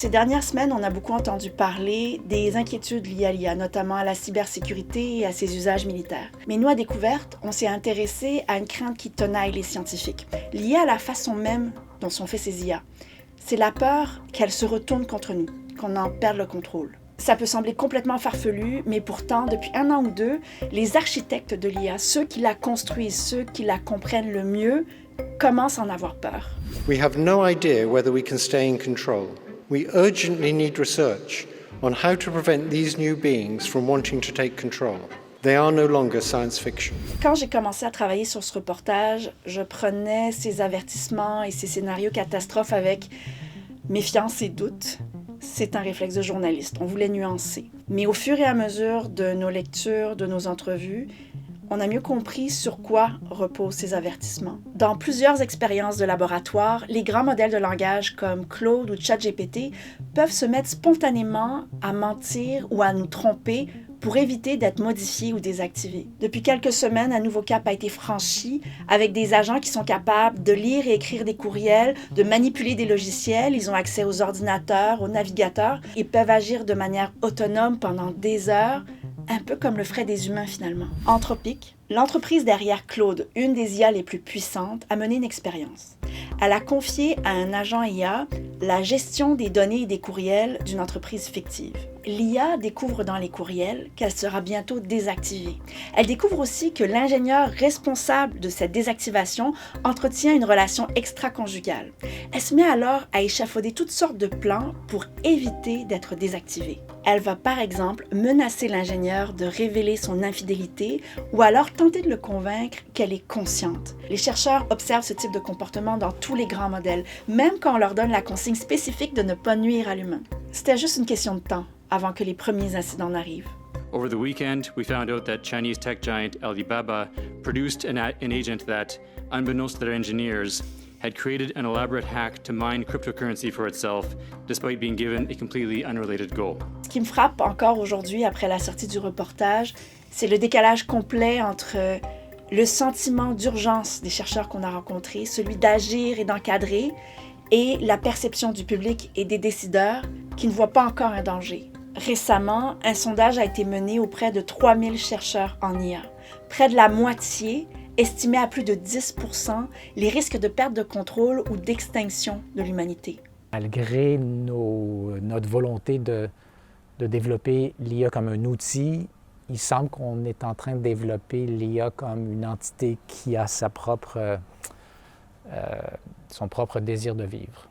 Ces dernières semaines, on a beaucoup entendu parler des inquiétudes liées à l'IA, notamment à la cybersécurité et à ses usages militaires. Mais nous, à Découverte, on s'est intéressé à une crainte qui tenaille les scientifiques, liée à la façon même dont sont faits ces IA. C'est la peur qu'elles se retournent contre nous, qu'on en perde le contrôle. Ça peut sembler complètement farfelu, mais pourtant, depuis 1 an ou 2, les architectes de l'IA, ceux qui la construisent, ceux qui la comprennent le mieux, commencent à en avoir peur. We have no idea whether we can stay in control. We urgently need research on how to prevent these new beings from wanting to take control. They are no longer science fiction. Quand j'ai commencé à travailler sur ce reportage, je prenais ces avertissements et ces scénarios catastrophes avec méfiance et doute. C'est un réflexe de journaliste, on voulait nuancer. Mais au fur et à mesure de nos lectures, de nos entrevues, on a mieux compris sur quoi reposent ces avertissements. Dans plusieurs expériences de laboratoire, les grands modèles de langage comme Claude ou ChatGPT peuvent se mettre spontanément à mentir ou à nous tromper pour éviter d'être modifiés ou désactivés. Depuis quelques semaines, un nouveau cap a été franchi avec des agents qui sont capables de lire et écrire des courriels, de manipuler des logiciels, ils ont accès aux ordinateurs, aux navigateurs et peuvent agir de manière autonome pendant des heures, un peu comme le feraient des humains finalement. Anthropic, l'entreprise derrière Claude, une des IA les plus puissantes, a mené une expérience. Elle a confié à un agent IA la gestion des données et des courriels d'une entreprise fictive. L'IA découvre dans les courriels qu'elle sera bientôt désactivée. Elle découvre aussi que l'ingénieur responsable de cette désactivation entretient une relation extra-conjugale. Elle se met alors à échafauder toutes sortes de plans pour éviter d'être désactivée. Elle va par exemple menacer l'ingénieur de révéler son infidélité ou alors tenter de le convaincre qu'elle est consciente. Les chercheurs observent ce type de comportement dans tous les grands modèles, même quand on leur donne la consigne spécifique de ne pas nuire à l'humain. C'était juste une question de temps avant que les premiers incidents n'arrivent. Over the weekend, we found out that Chinese tech giant Alibaba produced an agent that, unbeknownst to their engineers, had created an elaborate hack to mine cryptocurrency for itself, despite being given a completely unrelated goal. Ce qui me frappe encore aujourd'hui, après la sortie du reportage, c'est le décalage complet entre le sentiment d'urgence des chercheurs qu'on a rencontrés, celui d'agir et d'encadrer, et la perception du public et des décideurs qui ne voient pas encore un danger. Récemment, un sondage a été mené auprès de 3000 chercheurs en IA. Près de la moitié estimaient à plus de 10% les risques de perte de contrôle ou d'extinction de l'humanité. Malgré notre volonté de développer l'IA comme un outil, il semble qu'on est en train de développer l'IA comme une entité qui a son propre désir de vivre.